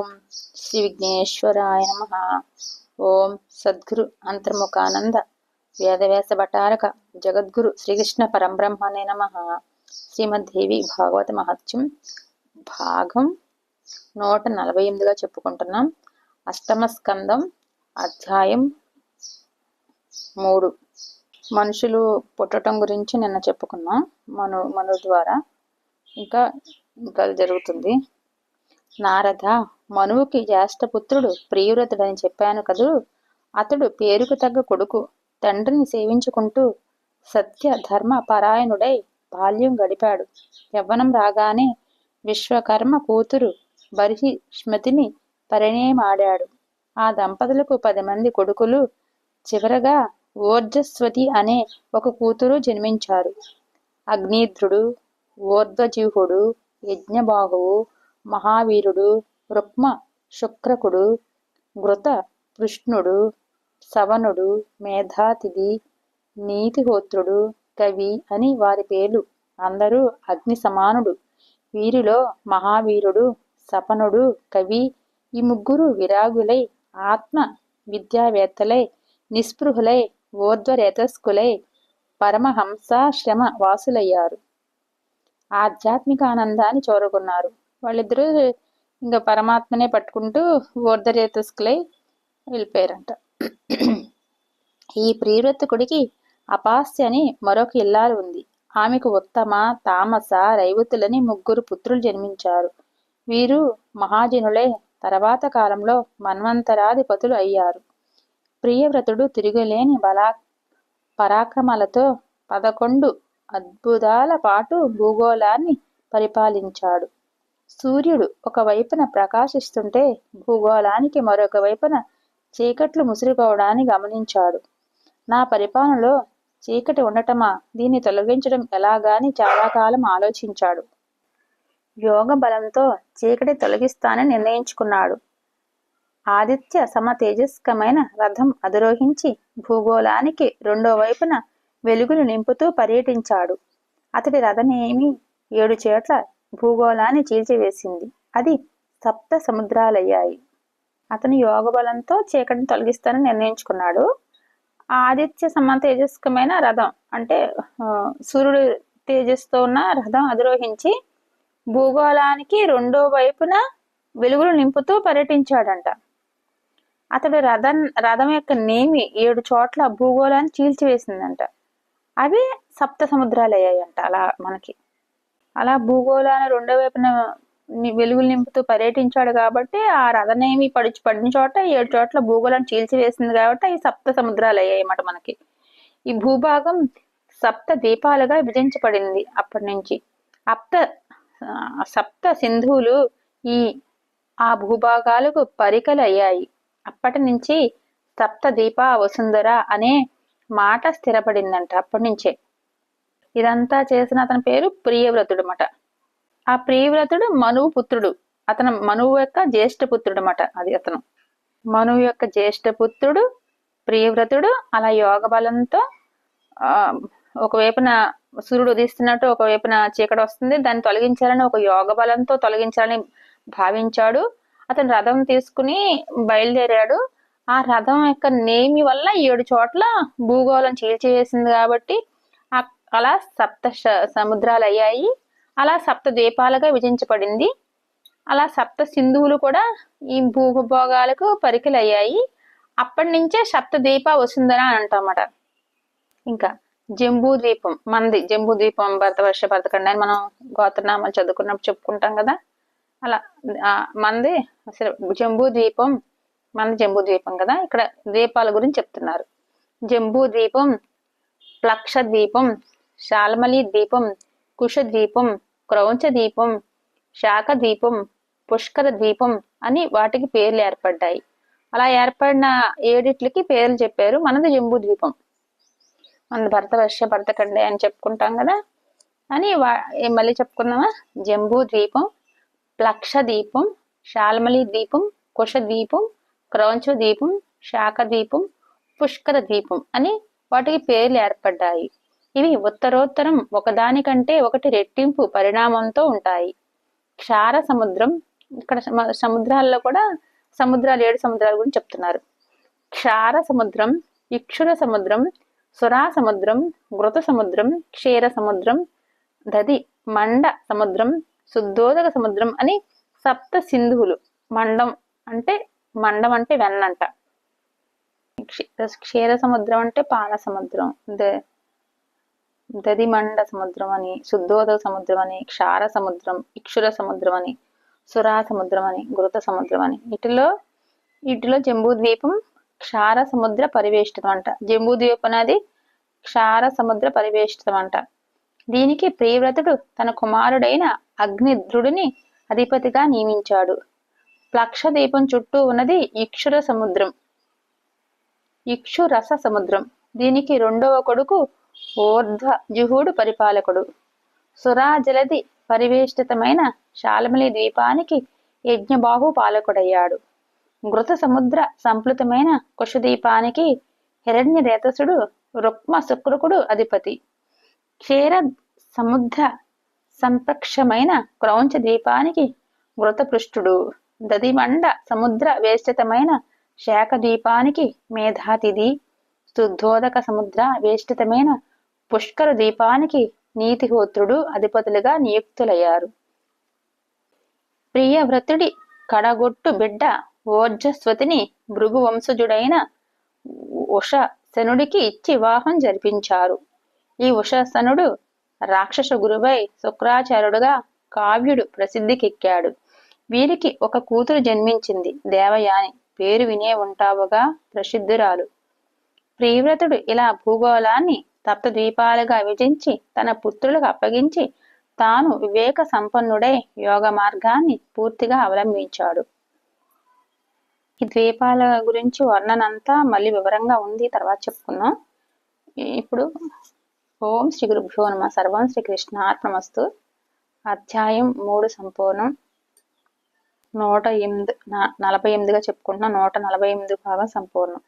ఓం శ్రీ విఘ్నేశ్వరాయ నమః. ఓం సద్గురు అంతర్ముఖానంద వేదవ్యాస భటారక జగద్గురు శ్రీకృష్ణ పరంబ్రహ్మణే నమః. శ్రీమద్దేవి భాగవత మహత్యం భాగం 148గా చెప్పుకుంటున్నాం. అష్టమ స్కందం అధ్యాయం 3. మనుషులు పుట్టడం గురించి నిన్న చెప్పుకున్నాం. మను ద్వారా ఇంకా జరుగుతుంది. నారద, మనువుకి జ్యేష్ఠపుత్రుడు ప్రియువ్రతుడని చెప్పాను కదూ. అతడు పేరుకు తగ్గ కొడుకు. తండ్రిని సేవించుకుంటూ సత్య ధర్మ పరాయణుడై బాల్యం గడిపాడు. యవ్వనం రాగానే విశ్వకర్మ కూతురు బర్హిష్మతిని పరిణయమాడాడు. ఆ దంపతులకు 10 మంది కొడుకులు, చివరగా ఓర్జస్వతి అనే ఒక కూతురు జన్మించారు. అగ్నిద్రుడు, ఓర్ధ్వజిహ్వుడు, యజ్ఞబాహువు, మహావీరుడు, రుక్మ శుక్రకుడు, ఘృత పృష్ణుడు, సవనుడు, మేధాతిథి, నీతిహోత్రుడు, కవి అని వారి పేర్లు. అందరూ అగ్ని సమానుడు. వీరిలో మహావీరుడు, సపనుడు, కవి ఈ ముగ్గురు విరాగులై, ఆత్మ విద్యావేత్తలై, నిస్పృహులై, ఊర్ధ్వరేతస్కులై పరమహంసాశ్రమ వాసులయ్యారు. ఆధ్యాత్మిక ఆనందాన్ని చూరగొన్నారు. వాళ్ళిద్దరూ ఇంకా పరమాత్మనే పట్టుకుంటూ ఊర్ధ్వరేతస్కులై వెళ్ళిపోయారంట. ఈ ప్రియవ్రతుడికి అపాస్య అని మరొక ఇల్లాలు ఉంది. ఆమెకు ఉత్తమ, తామస, రైవతులని 3 పుత్రులు జన్మించారు. వీరు మహాజనులై తర్వాత కాలంలో మన్వంతరాధిపతులు అయ్యారు. ప్రియవ్రతుడు తిరుగులేని పరాక్రమాలతో 11 అద్భుతాల పాటు భూగోళాన్ని పరిపాలించాడు. సూర్యుడు ఒకవైపున ప్రకాశిస్తుంటే భూగోళానికి మరొక వైపున చీకట్లు ముసురుకోవడాన్ని గమనించాడు. నా పరిపాలనలో చీకటి ఉండటమా, దీన్ని తొలగించడం ఎలాగాని చాలా కాలం ఆలోచించాడు. యోగ బలంతో చీకటి తొలగిస్తానని నిర్ణయించుకున్నాడు. ఆదిత్య సమ తేజస్కమైన రథం అధిరోహించి భూగోళానికి 2వ వైపున వెలుగులు నింపుతూ పర్యటించాడు. అతడి రథమేమి 7 చోట్ల భూగోళాన్ని చీల్చివేసింది. అది 7 సముద్రాలయ్యాయి. అతను యోగ బలంతో చీకటిని తొలగిస్తానని నిర్ణయించుకున్నాడు. ఆదిత్య సమ తేజస్కమైన రథం అంటే సూర్యుడు తేజస్తో ఉన్న రథం అధిరోహించి భూగోళానికి 2వ వైపున వెలుగులు నింపుతూ పర్యటించాడంట. అతడు రథం యొక్క నేమి 7 చోట్ల భూగోళాన్ని చీల్చివేసిందంట. అవి 7 సముద్రాలు అయ్యాయంట. అలా భూగోళాన్ని 2వ వైపున వెలుగులు నింపుతూ పర్యటించాడు కాబట్టి ఆ రథనేమి పడిన చోట 7 చోట్ల భూగోళాన్ని చీల్చివేసింది కాబట్టి అవి 7 సముద్రాలు అయ్యాయన్నమాట. మనకి ఈ భూభాగం 7 ద్వీపాలుగా విభజించబడింది. అప్పటి నుంచి సప్త సింధువులు ఆ భూభాగాలకు పరికలు అయ్యాయి. అప్పటి నుంచి 7 ద్వీప వసుంధర అనే మాట స్థిరపడిందంట. అప్పటి నుంచే ఇదంతా చేసిన అతని పేరు ప్రియవ్రతుడు అన్నమాట. ఆ ప్రియవ్రతుడు మనువు పుత్రుడు. అతను మనువు యొక్క జ్యేష్ఠపుత్రుడు అన్నమాట. అతను మనువు యొక్క జ్యేష్ఠపుత్రుడు ప్రియవ్రతుడు. అలా యోగ బలంతో ఒకవైపున సూర్యుడు ఉదయిస్తున్నట్టు ఒకవైపున చీకటి వస్తుంది, దాన్ని తొలగించాలని ఒక యోగ బలంతో తొలగించాలని భావించాడు. అతను రథం తీసుకుని బయలుదేరాడు. ఆ రథం యొక్క నేమి వల్ల 7 చోట్ల భూగోళం చీల్చివేసింది కాబట్టి అలా 7 సముద్రాలు అయ్యాయి. అలా 7 ద్వీపాలుగా విభజించబడింది. అలా 7 సింధువులు కూడా ఈ భూభోగాలకు పరికలు అయ్యాయి. అప్పటి నుంచే 7 ద్వీప వసుంధర అని అంటామట. ఇంకా జంబూ ద్వీపం మనది. జంబూ ద్వీపం భరతవర్ష భరతఖండ అని మనం గోత్రనామాలు చదువుకున్నప్పుడు చెప్పుకుంటాం కదా. అలా మనది జంబూ ద్వీపం, మనది జంబూ ద్వీపం కదా. ఇక్కడ ద్వీపాల గురించి చెప్తున్నారు. జంబూ ద్వీపం, ప్లక్ష ద్వీపం, శాల్మలి ద్వీపం, కుష ద్వీపం, క్రౌంచ ద్వీపం, శాఖ ద్వీపం, పుష్కర ద్వీపం అని వాటికి పేర్లు ఏర్పడ్డాయి. అలా ఏర్పడిన 7టికి పేర్లు చెప్పారు. మనది జంబూ ద్వీపం, మనది భరతవర్ష భరతఖండ అని చెప్పుకుంటాం కదా అని మళ్ళీ చెప్పుకుందామా. జంబూ ద్వీపం, ప్లక్ష ద్వీపం, శాల్మలి ద్వీపం, కుష ద్వీపం, క్రౌంచ ద్వీపం, శాఖ ద్వీపం, పుష్కర ద్వీపం అని వాటికి పేర్లు ఏర్పడ్డాయి. ఇవి ఉత్తరోత్తరం ఒకదానికంటే ఒకటి రెట్టింపు పరిణామంతో ఉంటాయి. క్షార సముద్రం ఇక్కడ సముద్రాల్లో కూడా సముద్రాలు 7 సముద్రాల గురించి చెప్తున్నారు. క్షార సముద్రం, ఇక్షుర సముద్రం, సురా సముద్రం, ఘృత సముద్రం, క్షీర సముద్రం, దది మండ సముద్రం, శుద్ధోదక సముద్రం అని సప్త సింధువులు. మండం అంటే వెన్నంట. క్షీర సముద్రం అంటే పాల సముద్రం, దది మండ సముద్రం అని, శుద్ధోదక సముద్రం అని, క్షార సముద్రం, ఇక్షుర సముద్రం అని, సురా సముద్రం అని, ఘృత సముద్రం అని. వీటిలో జంబూద్వీపం క్షార సముద్ర పరివేష్టితం అంట. జంబూద్వీపం అనేది క్షార సముద్ర పరివేష్టితం అంట. దీనికి ప్రియవ్రతుడు తన కుమారుడైన అగ్నిద్రుడిని అధిపతిగా నియమించాడు. ప్లక్ష దీపం చుట్టూ ఉన్నది ఇక్షుర సముద్రం, ఇక్షురస సముద్రం. దీనికి రెండవ కొడుకు ఊర్ధ్వజుహుడు పరిపాలకుడు. సురాజలది పరివేష్టితమైన శాల్మలి ద్వీపానికి యజ్ఞబాహు పాలకుడయ్యాడు. ఘృత సముద్ర సంప్లుతమైన కుశద్వీపానికి హిరణ్యరేతసుడు రుక్మ శుక్రుకుడు అధిపతి. క్షీర సముద్ర సంపక్షమైన క్రౌంచ ద్వీపానికి ఘృతపృష్ఠుడు. దదిమండ సముద్ర వేష్టితమైన శాఖ ద్వీపానికి మేధాతిథి. శుద్ధోదక సముద్ర వేష్టితమైన పుష్కర ద్వీపానికి నీతిహోత్రుడు అధిపతులుగా నియుక్తులయ్యారు. ప్రియవ్రతుడి కడగొట్టు బిడ్డ ఓర్జస్వతిని భృగు వంశజుడైన ఉషసనుడికి ఇచ్చి వివాహం జరిపించారు. ఈ ఉషసనుడు రాక్షస గురువై శుక్రాచార్యుడుగా కావ్యుడు ప్రసిద్ధికెక్కాడు. వీరికి ఒక కూతురు జన్మించింది, దేవయాని. పేరు వినే ఉంటావుగా, ప్రసిద్ధురాలు. ప్రియవ్రతుడు ఇలా భూగోళాన్ని సప్త ద్వీపాలుగా విభజించి తన పుత్రులకు అప్పగించి తాను వివేక సంపన్నుడై యోగ మార్గాన్ని పూర్తిగా అవలంబించాడు. ఈ ద్వీపాల గురించి వర్ణనంతా మళ్ళీ వివరంగా ఉంది, తర్వాత చెప్పుకుందాం. ఇప్పుడు ఓం శ్రీ గురుభ్యో నమః. సర్వం శ్రీ కృష్ణార్పణమస్తు. అధ్యాయం 3 సంపూర్ణం. 148గా చెప్పుకుంటున్నాం. 148 భాగం సంపూర్ణం.